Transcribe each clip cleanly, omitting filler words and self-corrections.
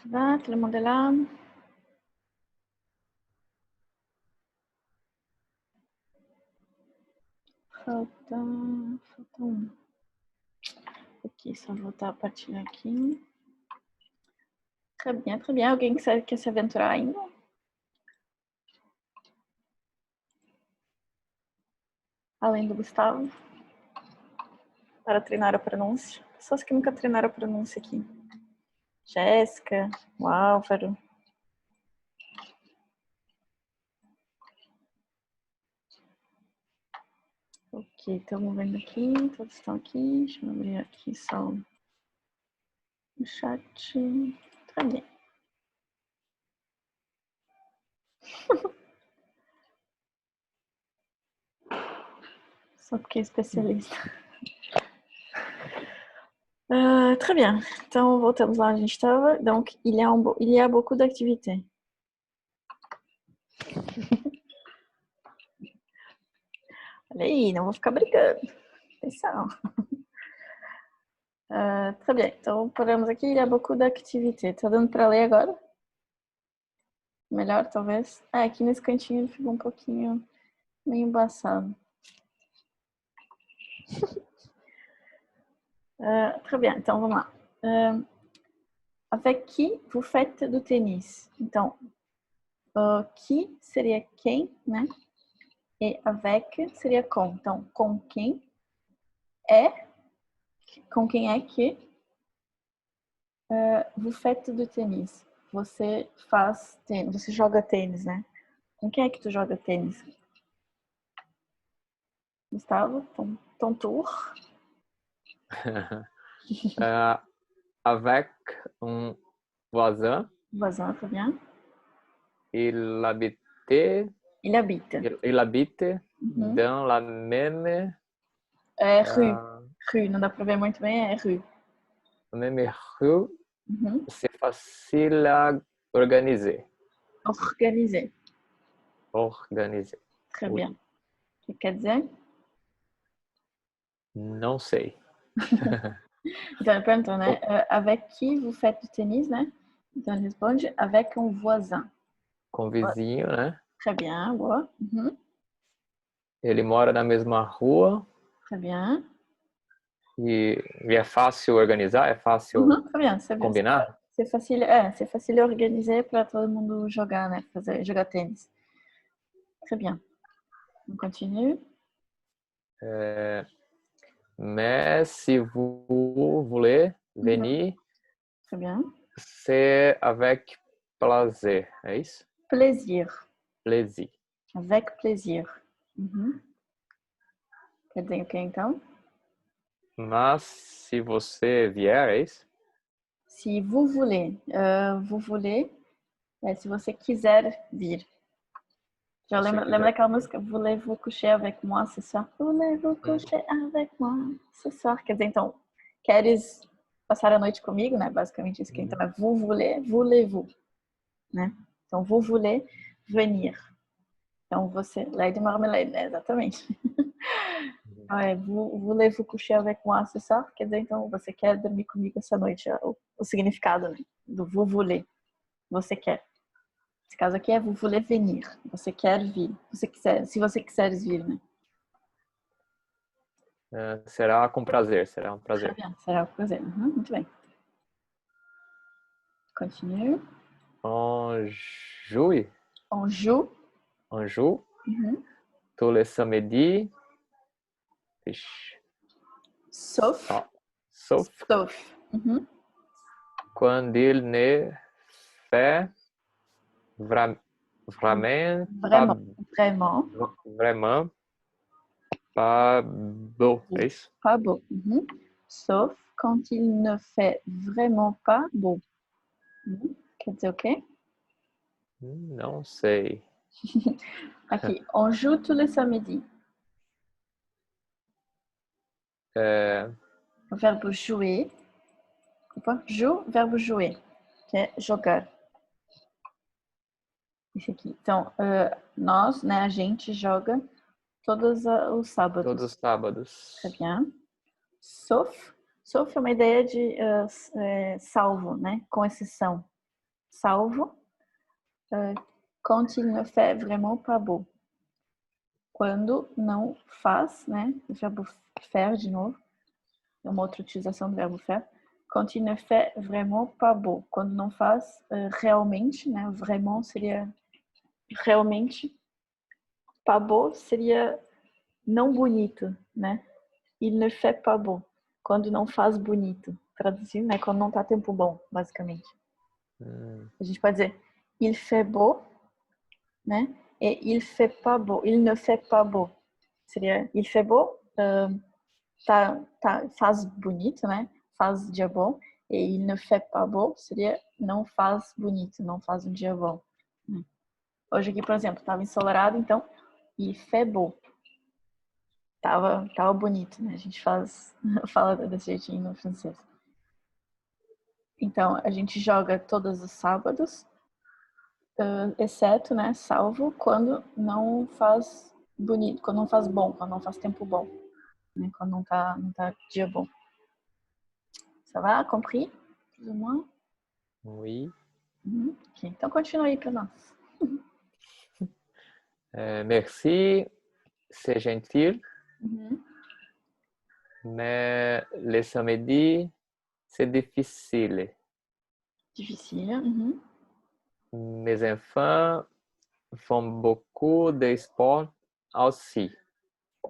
Ça va, tout le monde est là? Falta um. Ok, só voltar a partilhar aqui. Très bien, très bien. Alguém quer se aventurar ainda? Além do Gustavo? Para treinar a pronúncia. Pessoas que nunca treinaram a pronúncia aqui. Jéssica, o Álvaro. Ok, estamos vendo aqui, todos estão aqui. Deixa eu abrir aqui só o chat. Tá bem. Só porque é especialista. Très bien. Então, voltamos lá onde a gente estava. Donc, il y a beaucoup d'activités. Olha aí, não vou ficar brigando. Atenção. Très bien. Então, paramos aqui. Il y a beaucoup d'activités. Tá dando para ler agora? Melhor, talvez? Aqui nesse cantinho ele ficou um pouquinho meio embaçado. Très bien. Então, vamos lá. Avec qui vous faites do tennis? Então, qui seria quem, né? E avec seria com. Então, com quem é que vous faites do tênis? Você faz tênis, você joga tênis, né? Com quem é que tu joga tênis? Gustavo, ton tour. Avec un voisin. Voisin, très bien. Il habite dans la même rue. Não dá para ver muito bem, é rue. Même rue. C'est facile à organiser. Organiser. Très bien. O que quer dizer? Não sei. Então, ele perguntou, né? Avec qui vous faites du tennis, né? Então, ele responde avec un voisin. Com vizinho, né? Très bien, boa. Ele mora na mesma rua. Très bien. E é fácil organizar? É fácil combinar? C'est facile à organiser para todo mundo jogar, né? Jogar tênis. Très bien. On continue. Mais si vous voulez venir, très bien. C'est avec plaisir, é isso? Plaisir. Plaisir. Avec plaisir. Quer dizer o que então? Mas se você vier, é isso? Se vous voulez. Se você quiser vir. Já lembra daquela música? Voulez-vous coucher avec moi ce soir? Voulez-vous coucher avec moi ce soir? Quer dizer, então, queres passar a noite comigo, né? Basicamente isso que então é vous voulez, voulez-vous, né? Então, vous voulez venir. Então, você... Lady Marmalade, né? Exatamente. Voulez-vous coucher avec moi ce soir? Quer dizer, então, você quer dormir comigo essa noite? O significado, né? Do vous voulez. Você quer. Esse caso aqui é vous voulez venir. Você quer vir. Se você quiseres vir, né? Será com prazer. Será um prazer. Será com prazer. Muito bem. Continue. On joue. On joue. On joue. Tous les samedis. Sauf. Quando il ne fait vraiment pas beau, é isso? Pas beau. Sauf quand il ne fait vraiment pas beau. Quer dizer o quê? Não sei. Aqui, on joue tous les samedis. O verbo jouer. Verbo jouer, que é jogar. Esse aqui. Então, nós, né, a gente joga todos os sábados. Todos os sábados. Très bien. Sauf é uma ideia de salvo, né, com exceção. salvo. Quand il ne fait vraiment pas beau. Quando não faz, né? O verbo faire de novo. É uma outra utilização do verbo faire. Quand il ne fait vraiment pas beau. Quando não faz realmente, né? Vraiment seria realmente. Pas beau seria não bonito, né? Il ne fait pas beau. Quando não faz bonito. Traduzindo, né? Quando não tá tempo bom, basicamente. A gente pode dizer il fait beau, né? E il fait pas beau. Il ne fait pas beau. Seria il fait beau, faz bonito, né? Faz dia bom. E il ne fait pas beau seria não faz bonito, não faz um dia bom. Hoje aqui, por exemplo, estava ensolarado, então il fait beau. Tava bonito, né? A gente fala desse jeitinho no francês. Então, a gente joga todos os sábados, exceto, né, salvo quando não faz bonito, quando não faz bom, quando não faz tempo bom, né? Quando não tá dia bom. Ça va? Compris? Plus ou moins? Oui. Ok, então continua aí para nós. Merci, c'est gentil. Uhum. Mais le samedi, c'est difficile. Difficile. Uhum. Mes enfants font beaucoup de sport aussi.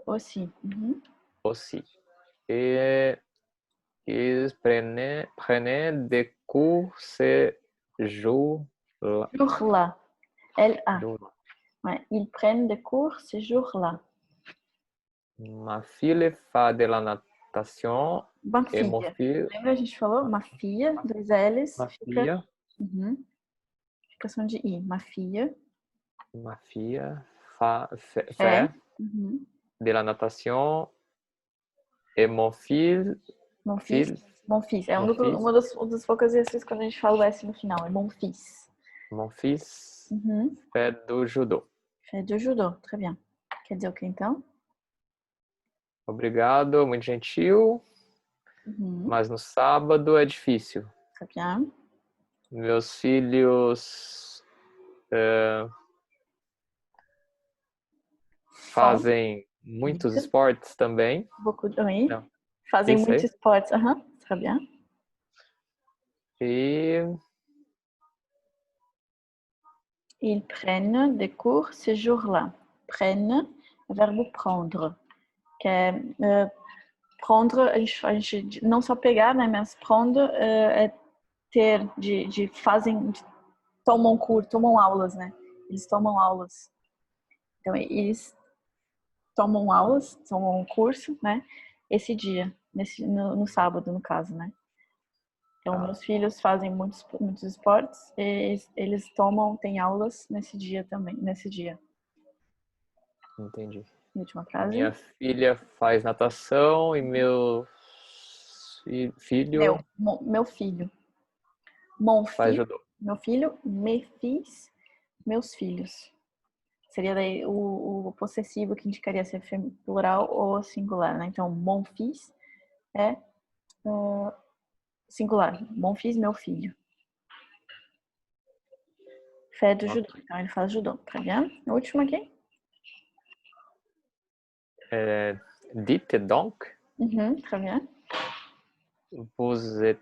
Aussi. Uhum. Aussi. Et ils prenaient des cours ce jour-là. Jour-là. L-A. Jour-là. Ouais, ils prennent des cours ce jour-là. Ma fille fait de la natation Uma et mon filha. fils, Lembra a gente falou? Uma filha, dois L's, ma fica, fille, fica som de I. Uma filha. ma fille É. fait Uhum. de la natation et mon fils, Mon fils. Mon fils. É mon fils, uma das poucas vezes quando a gente fala o S no final. É mon fils. mon fils Uhum. fait du judo. Fait du judô. Très bien. Quer dizer o que então? Obrigado, muito gentil, Uhum. mas no sábado é difícil. Très bien. Meus filhos fazem muitos esportes também. Beaucoup de... Oui. Não, Fazem isso muitos aí. esportes. Aham. Très bien. E Ils prennent des cours ce jour-là. Prennent, verbo prendre. Que é prendre, a gente não só pegar, né, mas prendre é ter, fazem, tomam curso, tomam aulas, né? Eles tomam aulas. Então, eles tomam aulas, tomam um curso, né? Esse dia, no sábado, no caso, né? Então, meus filhos fazem muitos esportes e eles têm aulas nesse dia também, nesse dia. entendi. Última frase. Minha filha faz natação e meu filho Meu filho. Mon faz filho. judô. Meu filho, mes fils, meus filhos. Seria daí o possessivo que indicaria ser plural ou singular, né? Então, mon fils é singular. Mon fils, meu filho. Fait do judô. Então, ele faz judô. Très bien. A última aqui. Dites donc, Très bien. vous êtes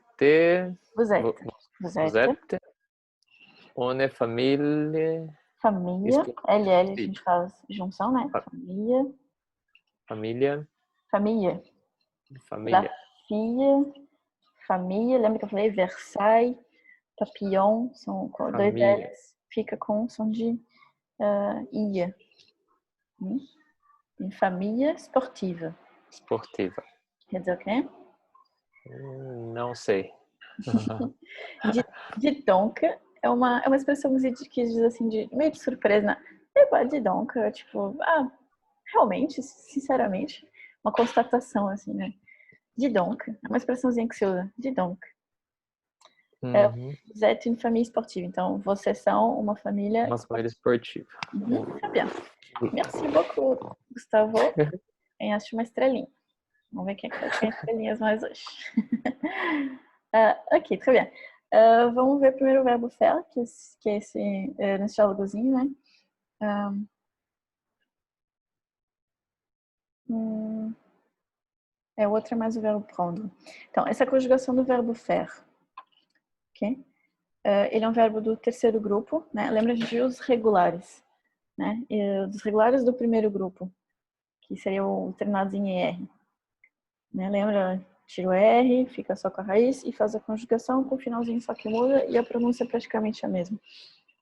Vous êtes. uma família. Família. LL, a Sim. gente faz junção, né? Família. Família. Família. Família. La filha. Família. Lembra que eu falei Versailles, Papillon, são dois L's. Fica com som de ia. Em família esportiva. Esportiva. Quer dizer o quê? Não sei. De donc é uma expressão que diz assim, meio de surpresa, né? De donc, tipo, realmente, sinceramente, uma constatação assim, né? De donc, é uma expressãozinha que se usa. De donc. Vous êtes une famille sportive. Então, vocês são uma família esportiva. Très bien. Merci beaucoup, Gustavo. Ganhaste uma estrelinha. Vamos ver quem é que vai ganhar estrelinhas mais hoje. Ok, très bien. Vamos ver primeiro o verbo faire, que é esse nesse diálogozinho, né? O outro é mais o verbo prendre. Então, essa é a conjugação do verbo faire, ok? Ele é um verbo do terceiro grupo, né? Lembra, a gente viu os regulares, né? Os regulares do primeiro grupo, que seria o terminados em ER, né? Lembra? Tira o R, fica só com a raiz e faz a conjugação com o finalzinho só que muda e a pronúncia é praticamente a mesma.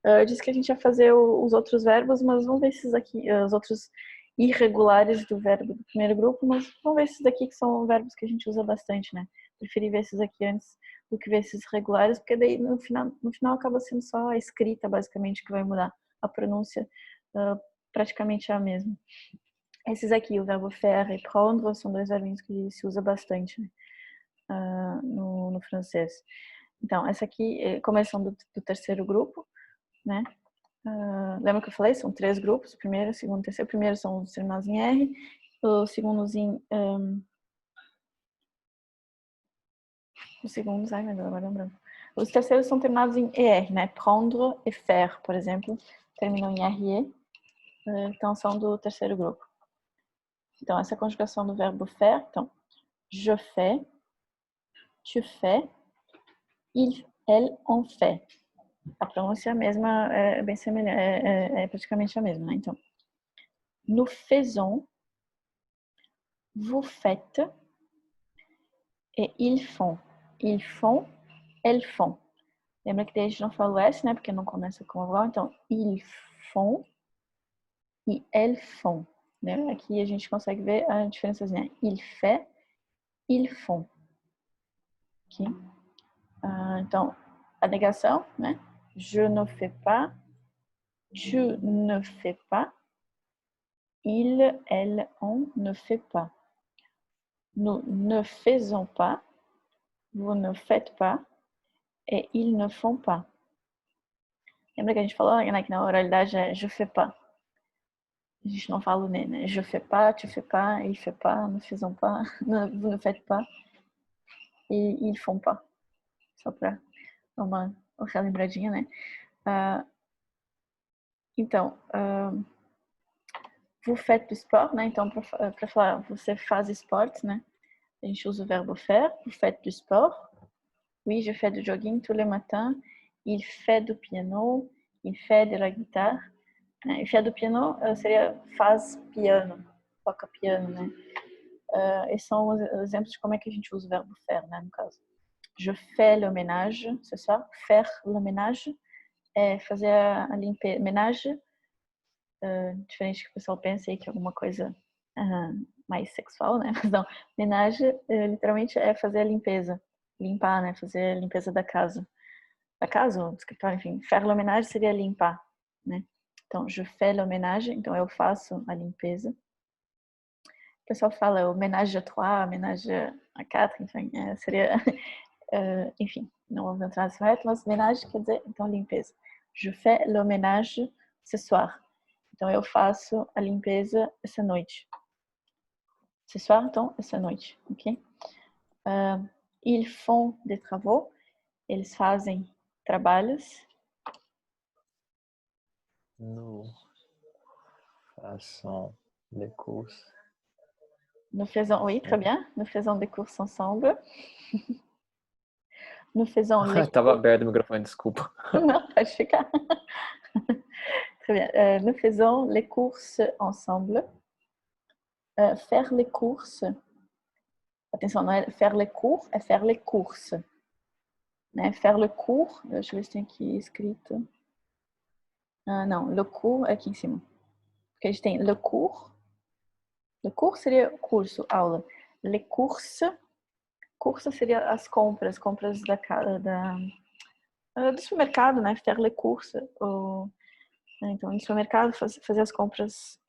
Eu disse que a gente ia fazer os outros verbos, mas vamos ver esses aqui, os outros irregulares do verbo do primeiro grupo, mas vamos ver esses daqui que são verbos que a gente usa bastante, né? Preferi ver esses aqui antes do que ver esses regulares, porque daí no final acaba sendo só a escrita, basicamente, que vai mudar. A pronúncia praticamente é a mesma. Esses aqui, o verbo faire e prendre, são dois verbinhos que se usa bastante, né? No francês. Então, essa aqui, como eles são do terceiro grupo, né? Lembra que eu falei? São 3 grupos, primeiro, segundo, terceiro. O primeiro são os terminados em R, os segundos em... os segundos, ai meu Deus, agora lembrando. Os terceiros são terminados em ER, né? Prendre e faire, por exemplo, terminam em RE, então são do terceiro grupo. Então, essa é a conjugação do verbo faire. Então, je fais, tu fais, il, elle, on fait. A pronúncia é a mesma, é bem semelhante, é praticamente a mesma, né? Então, nous faisons, vous faites et ils font. Ils font, elles font. Lembra que daí a gente não fala o S, né? Porque não começa com vogal. Então, ils font e elles font. Né? Aqui a gente consegue ver a diferençazinha. Il fait, ils font. Okay? Então, a negação, né? Je ne fais pas, tu ne fais pas, il, elle, on ne fait pas. Nous ne faisons pas, vous ne faites pas et ils ne font pas. Lembra que a gente falou, né, que na oralidade é je fais pas. A gente não fala o né? Je fais pas, tu fais pas, il fait pas, nous faisons pas, vous ne faites pas et ils font pas. Só para dar uma relembradinha, né? Então, vous faites du sport, né? Então, para falar, você faz esportes, né? A gente usa o verbo faire. Vous faites du sport. Oui, je fais du jogging tous les matins. Il fait du piano. Il fait de la guitare. Il fait du piano seria faz piano, toca piano, né? Esses são os exemplos de como é que a gente usa o verbo faire, né? No caso, je fais le ménage, c'est ça? Faire le ménage é fazer a limpeza. Ménage, diferente do que o pessoal pensa aí que é alguma coisa mais sexual, né? Mas não, ménage literalmente é fazer a limpeza, limpar, né? Fazer a limpeza da casa. Da casa ou do escritório, enfim. Faire le ménage seria limpar, né? Então, je fais le ménage, então eu faço a limpeza. O pessoal fala o ménage à trois, ménage à quatre, enfim, seria, enfim, não vou entrar nesse reto, mas ménage quer dizer, então, limpeza. Je fais le ménage ce soir. Então, eu faço a limpeza essa noite. Ce soir, então, essa noite, ok? Ils font des travaux. Eles fazem trabalhos. Nous faisons des courses. Nous faisons, oui, très bien. Nous faisons des courses ensemble. Nous faisons les Tava aberto o microfone, desculpa. Non, pode ficar. Très bien. Nous faisons les courses ensemble. Faire les courses. Atenção, não é faire les cours, é faire les courses. Né? Faire le cours, deixa eu ver se tem aqui escrito. Não, le cours é aqui em cima. Porque a gente tem le cours. Le cours seria curso, aula. Les courses. Curso seria as compras do supermercado, né? Faire les courses. Então, no supermercado, fazer as compras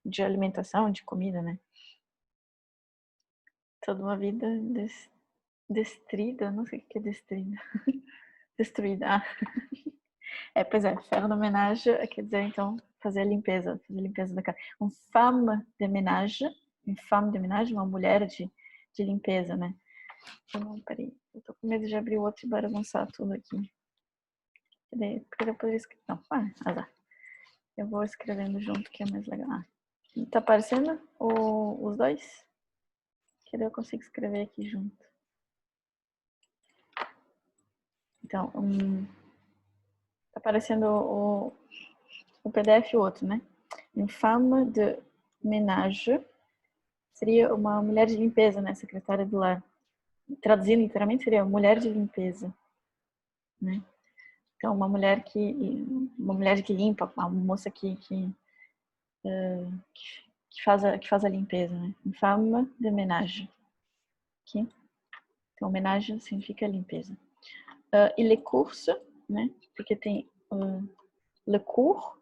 de alimentação, de comida, né? Toda uma vida destruída, não sei o que é destruída. Destruída. Pois é, faire le ménage quer dizer, então, fazer a limpeza da casa. Uma femme de ménage, uma mulher de limpeza, né? Não, peraí. Eu tô com medo de abrir o outro e bagunçar tudo aqui. Porque depois eu escrevo. Não, azar. Eu vou escrevendo junto que é mais legal. Tá aparecendo os dois? Que daí eu consigo escrever aqui junto. Então, tá aparecendo o PDF e o outro, né? Une femme de ménage seria uma mulher de limpeza, né? Secretária do lar. Traduzindo literalmente seria mulher de limpeza, né? Então, uma mulher que limpa, uma moça que faz a limpeza, né? Une femme de ménage. Aqui. Então, ménage significa limpeza. E les courses, né? Porque tem le cours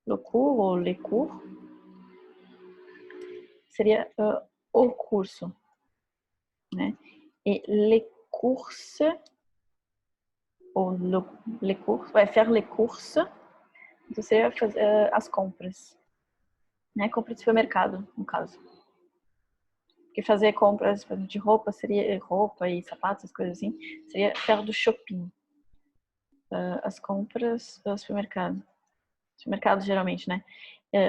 ou les cours, seria o curso, né? E les courses, ou les courses, faire les courses, então seria fazer as compras, né? Compra de supermercado, no caso. Porque fazer compras de roupa seria roupa e sapatos, essas coisas assim, seria faire do shopping. As compras do supermercado. Supermercado, geralmente, né?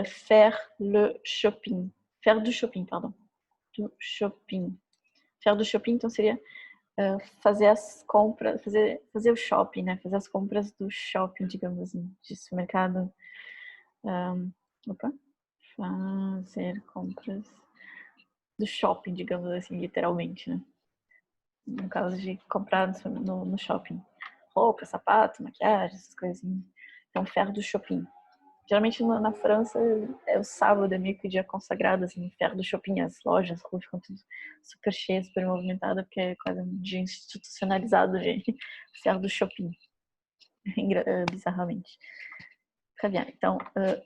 Faire le shopping. Faire du shopping, pardon. Do shopping. Faire do shopping, então, seria fazer as compras, fazer o shopping, né? Fazer as compras do shopping, digamos assim, de supermercado. Fazer compras do shopping, digamos assim, literalmente, né? No caso de comprar no shopping. Roupa, sapato, maquiagem, essas coisinhas. Então, faire do shopping. Geralmente na França é o sábado, é meio que o dia consagrado, assim, perto do shopping, as lojas, as ruas ficam tudo super cheias, super movimentadas, porque é quase um dia institucionalizado de perto do shopping, bizarramente. Très bien. Então,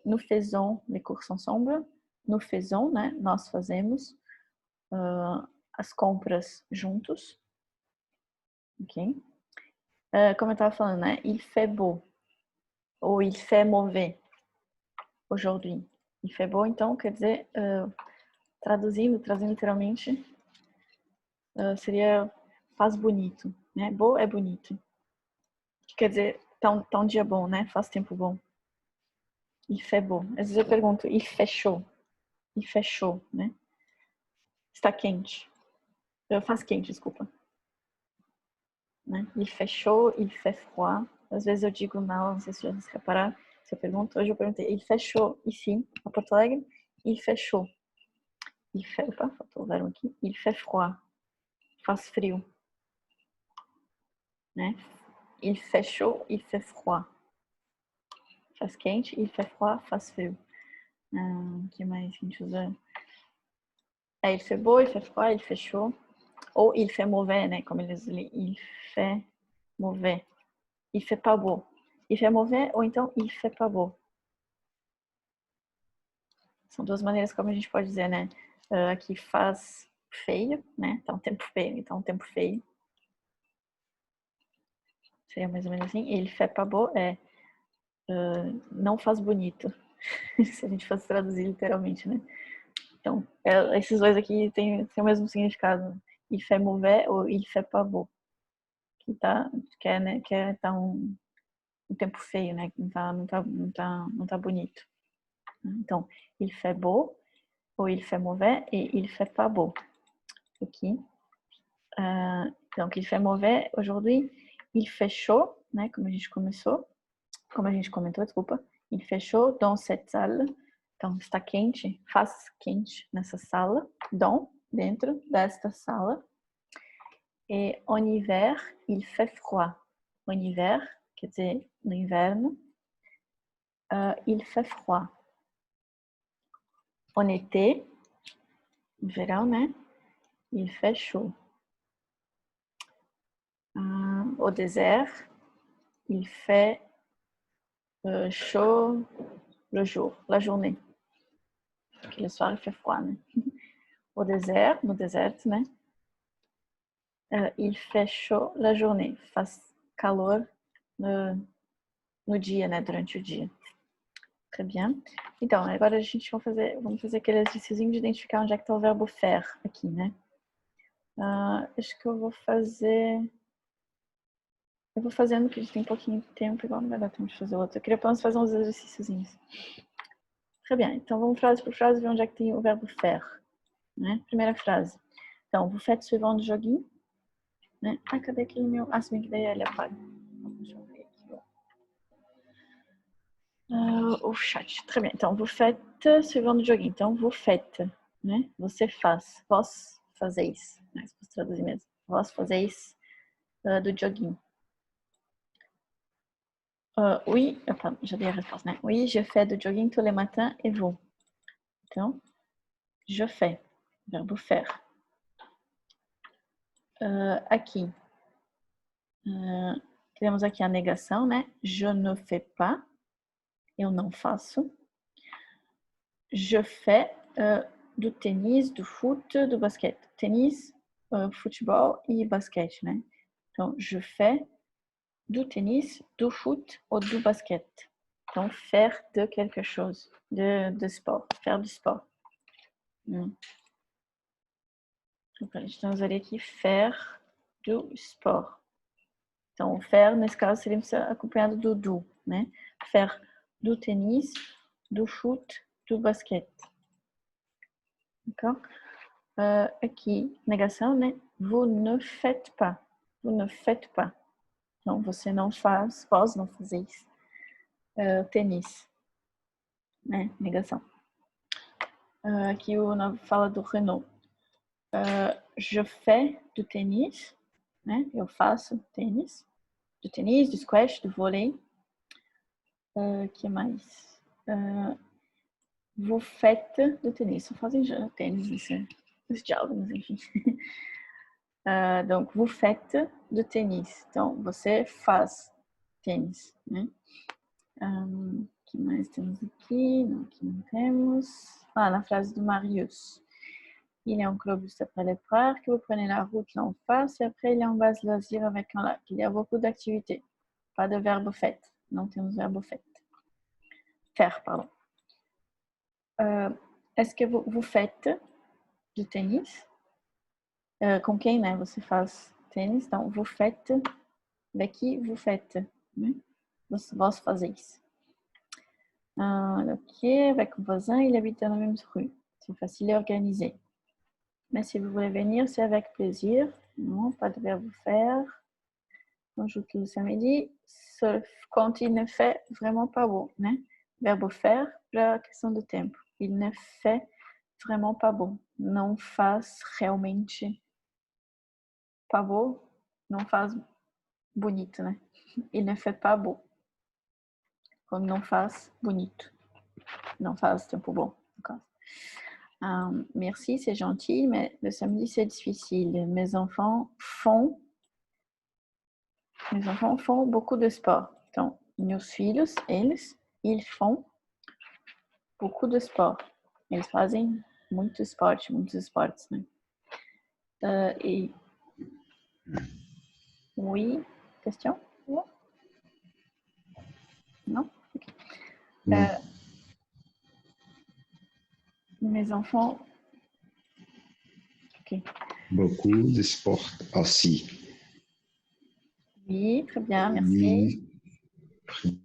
nous faisons les courses ensemble. Nous faisons, né? Nós fazemos as compras juntos. Ok? Como eu estava falando, né? Il fait beau. Ou il fait mauvais. Aujourd'hui. Il fait beau, então, quer dizer, traduzindo literalmente, seria faz bonito, né? Beau é bonito. Quer dizer, tá um dia bom, né? Faz tempo bom. Il fait beau. Às vezes eu pergunto, il fait chaud. Il fait chaud, né? Está quente. Faz quente, desculpa. Né? Il fait chaud, il fait froid. Às vezes eu digo não sei se vocês repararam, se eu pergunto, hoje eu perguntei, il fait chaud ici, a Porto Alegre, il fait chaud. Il fait, opa, faltou o verbo aqui, il fait froid. Faz frio. Né? Il fait chaud, il fait froid. Faz quente, il fait froid, faz frio. Que mais que a gente usa? Il fait beau, il fait froid, il fait chaud. Ou il fait mauvais, né? Como eles dizem, il fait mauvais. Il fait pas beau. Il fait mauvais ou então il fait pas beau. São duas maneiras como a gente pode dizer, né? Aqui faz feio, né? Tá um tempo feio, então um tempo feio. Seria mais ou menos assim. Il fait pas beau é não faz bonito. Se a gente fosse traduzir literalmente, né? Então, esses dois aqui têm o mesmo significado. Il fait mauvais ou il fait pas beau. Que tá um tempo feio, né? Não tá bonito. Então, il fait beau ou il fait mauvais e il fait pas beau. Aqui. Donc, il fait mauvais aujourd'hui. Il fait chaud, né? Como a gente comentou, desculpa. Il fait chaud dans cette salle. Então, está quente, faz quente nessa sala. Dentro desta sala. Et en hiver, il fait froid. En hiver, quer dizer, no inverno, il fait froid. En été, no verão, né? Il fait chaud. Au désert, il fait chaud le jour, la journée. Porque le soir, il fait froid, né? Au désert, no deserto, né? Il fait chaud la journée. Faz calor no dia, né? Durante o dia. Très bien. Então, agora a gente vamos fazer aquele exercício de identificar onde é que está o verbo faire aqui, né? Acho que eu vou fazer... Eu vou fazendo, porque a gente tem um pouquinho de tempo, igual não vai dar tempo de fazer outro. Eu queria pelo menos fazer uns exercíciozinhos. Très bien. Então, vamos frase por frase ver onde é que tem o verbo faire. Né? Primeira frase. Então, vous faites suivant le jogging. Né? Cadê aquele meu... se bem que daí ele apaga. Deixa eu ver aqui. O chat. Très bien. Então, vous faites suivant le jogging. Então, vous faites. Né? Você faz. Vós fazeis. Né? Se fosse traduzir mesmo. Vós fazeis do jogging. Oui, pardon, já dei a resposta, né? Oui, je fais du jogging tous les matins et vous? Então, je fais, verbo faire. Aqui, temos aqui a negação, né? Je ne fais pas, eu não faço. Je fais do tênis, do foot, do basquete. Tênis, futebol e basquete, né? Então, je fais do tênis, do foot ou do basquete. Então, faire de quelque chose, de sport, faire du sport. Então, a gente usaria aqui faire do sport. Então, faire, nesse caso, seria acompanhado do, né? Faire do tênis, do foot, do basquete. D'accord? Aqui, negação, né? Vous ne faites pas. Vous ne faites pas. Então, você não faz, vós não fazeis tênis. Né? Negação. Aqui fala do Renault. Je fais du tênis, né? Eu faço tênis. Do tênis, do squash, do vôlei. Que mais? Vous faites do tênis. Só fazem tênis nesse diálogo, mas enfim. Donc, vous faites do tênis. Então, você faz tênis, né? Que mais temos aqui? Não, aqui não temos. Na frase do Marius. Il est en clubus après les frères, que vous prenez la route là en face, et après il est en base loisir avec un lac. Il y a beaucoup d'activités. Pas de verbe fait. Não temos verbo fait. Faire, pardon. Est-ce que vous faites du tennis? Com quem, né? Você faz tênis. Então, vous faites. Daqui, vous faites. Né? Vós fazeis. Ok, avec mon voisin, il habite dans la même rue. C'est facile à organiser. Mais si vous voulez venir, c'est avec plaisir. Non, pas de verbe faire. Ajoute le samedi, sauf quand il ne fait vraiment pas beau. Né? Verbo faire, já questão do tempo. Il ne fait vraiment pas beau. Não faz realmente pas beau. Não faz bonito, né? Il ne fait pas beau. Quando não faz bonito. Não faz tempo bom, no caso. Merci, c'est gentil, mais le samedi, c'est difficile. Mes enfants font beaucoup de sport. Então, meus filhos, ils font beaucoup de sport. Eles fazem muito esporte, muitos esportes, né? Oui, question? Non? Okay. Mes enfants... Ok. Beaucoup de sport aussi. Oui, très bien, merci. Oui.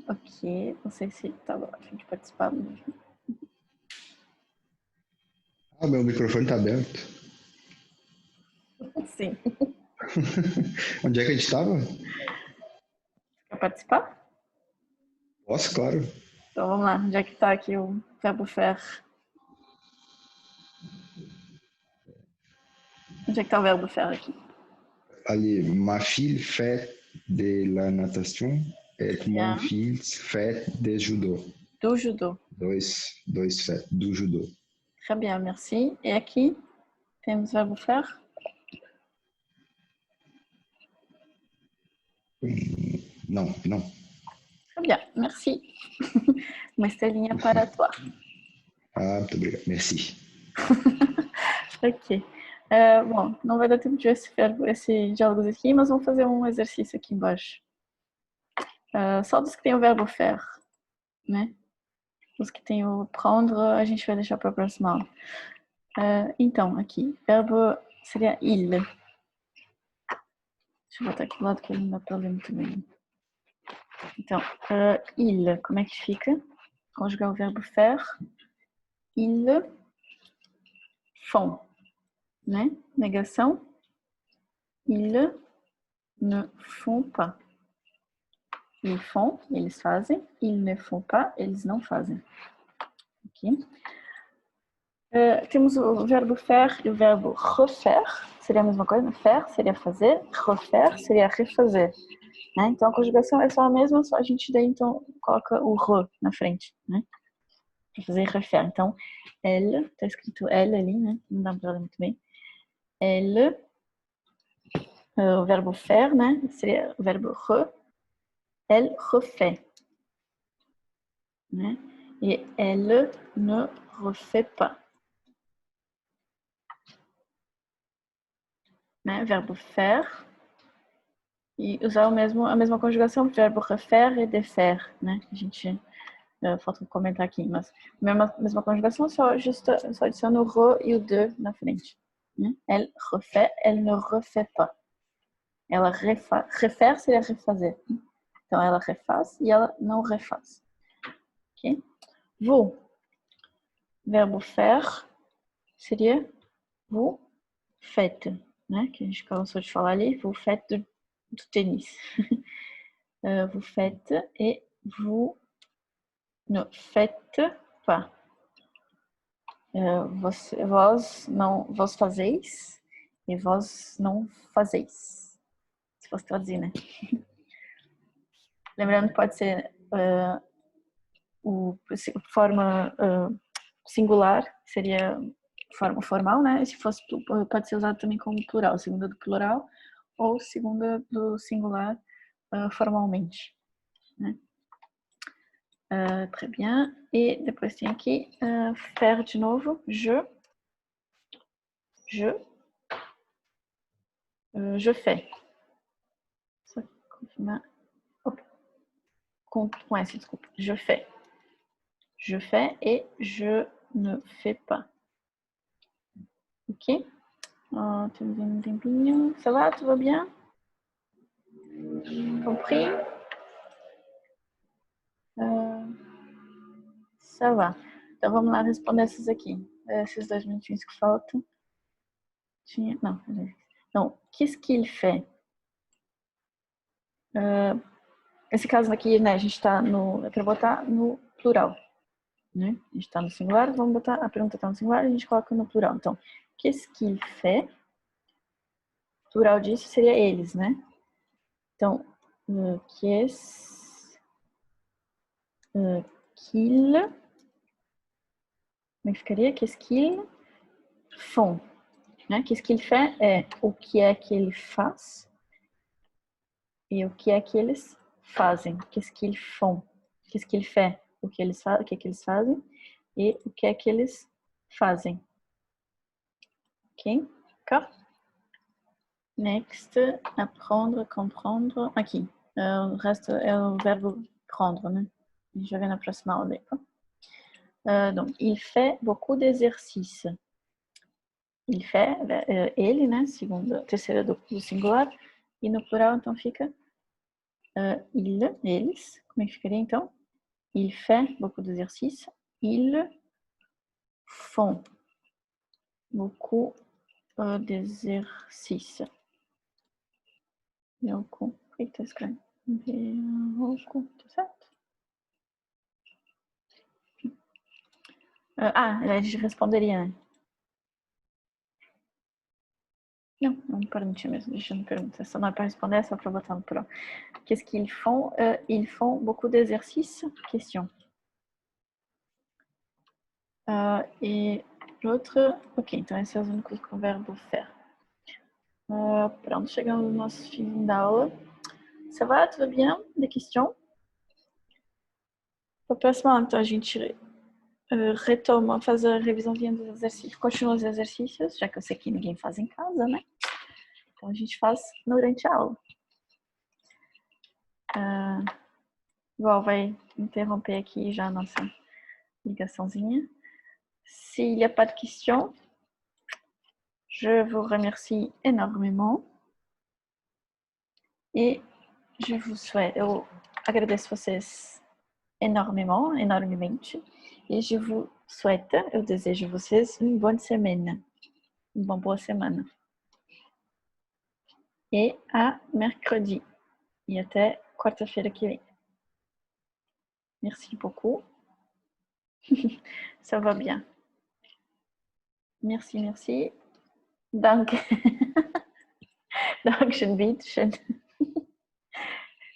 Ok, não sei se estava a fim de participar mesmo. Meu microfone está aberto. Sim. Onde é que a gente estava? Quer participar? Posso, claro. Então vamos lá, onde é que está aqui o verbo faire? Onde é que está o verbo faire aqui? Ali, ma fille fait de la natation et mon fils fait de judo. Do judô. Dois fait, do judo. Très bien, merci. Et aqui, temos verbo faire? Não. Très bien, merci. Uma estrelinha para toi. Muito obrigado, merci. Ok. Bom, não vai dar tempo de ver esse diálogos aqui, mas vamos fazer um exercício aqui embaixo. Só dos que tem o verbo faire, né? os que tem o prendre, a gente vai deixar para a próxima aula. Então, aqui, verbo seria il. Deixa eu botar aqui do lado que não dá para ler muito bem. Então, il, como é que fica? Conjugar o verbo faire. Ils font, né? Negação. Ils ne font pas. Ils font, eles fazem. Ils ne font pas, eles não fazem. Aqui. Temos o verbo faire e o verbo refaire. Seria a mesma coisa? Faire seria fazer. Refaire seria refazer. Né? Então, a conjugação é só a mesma, só a gente daí, então, coloca o re na frente. Né? Para fazer refaire. Então, elle, está escrito elle ali, né? Não dá para ler muito bem. Elle, o verbo faire, né? Seria o verbo re. Elle refait. Né? E elle ne refait pas. Né? Verbo faire. E usar a mesma conjugação, verbo refaire e défaire. Né? A gente falta comentar aqui, mas mesma conjugação, só adiciona o re e o de na frente. Né? Elle refait, elle ne refait pas. Ela refaire seria refazer. Então, ela refaz e ela não refaz. Ok? Vous. Verbo faire seria vous faites. Né? Que a gente cansou de falar ali. Vous faites do tênis. Vous faites et vous ne faites pas. Vós fazeis e vós não fazeis. Se fosse traduzir, né? Lembrando que pode ser forma singular, seria forma formal, né? Se fosse, pode ser usado também como plural, segunda do plural ou segunda do singular formalmente. Né? Très bien. E depois tem aqui faire de novo. Je fais. Só confirmar. Com S, desculpa. Je fais. Je fais et je ne fais pas. Ok? Temos um tempinho. Ça va? Tout va bien? Compris? Ça va. Então vamos lá responder essas aqui. Esses 2 minutinhos que faltam. Não, qu'est-ce qu'il fait? Esse caso aqui, né, a gente está é para botar no plural. Né? A gente está no singular, vamos botar, a pergunta está no singular e a gente coloca no plural. Então, qu'est-ce qu'il fait? Plural disso seria eles, né? Então, qu'est-ce qu'il... Como é que ficaria? Qu'est-ce qu'ils font? Né? Qu'est-ce qu'il fait é o que é que ele faz e o que é que eles fazem. Qu'est-ce qu'ils font? Qu'est-ce qu'il fait? O que é que eles fazem e o que é que eles fazem. Ok? D'accord? Next, apprendre, comprendre. Aqui, o resto é o verbo prendre, né? A gente vai ver na próxima aula. Donc, il fait beaucoup d'exercices. Il fait, ele, né? Terceira do singular. E no plural, então, fica eles. Como é que ficaria, então? Il fait beaucoup d'exercices. Ils font beaucoup d'exercices. Beaucoup. O que está escrevendo? Beaucoup, tá certo? A gente responderia, né? Não pergunte mesmo, deixa eu não perguntar. Só não é para responder, é só para botar no plural. Qu'est-ce qu'ils font? Ils font beaucoup d'exercices? Question. E l'autre... Ok, então esses são os únicos com o verbo faire. Pronto, chegamos no nosso fim da aula. Ça va? Tudo bem? Des questions? Para a próxima aula, então, a gente retoma, faz a revisãozinha dos exercícios, continua os exercícios, já que eu sei que ninguém faz em casa, né? Então a gente faz durante a aula. Igual vai interromper aqui já a nossa ligaçãozinha. S'il n'y a pas de questions, je vous remercie énormément. E je vous souhaite, eu agradeço vocês enormemente. E je vous souhaite, eu desejo a vocês uma boa semana. E à mercredi. E até quarta-feira que vem. Merci beaucoup. Ça va bien. Merci. Danke. Dankeschön, bitteschön.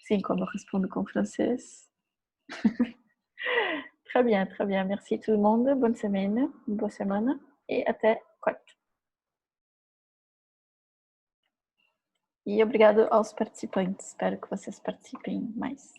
Sim, quando eu respondo com francês. Très bien. Merci tout le monde. Boa semana. E até quarta. E obrigado aos participantes. Espero que vocês participem mais.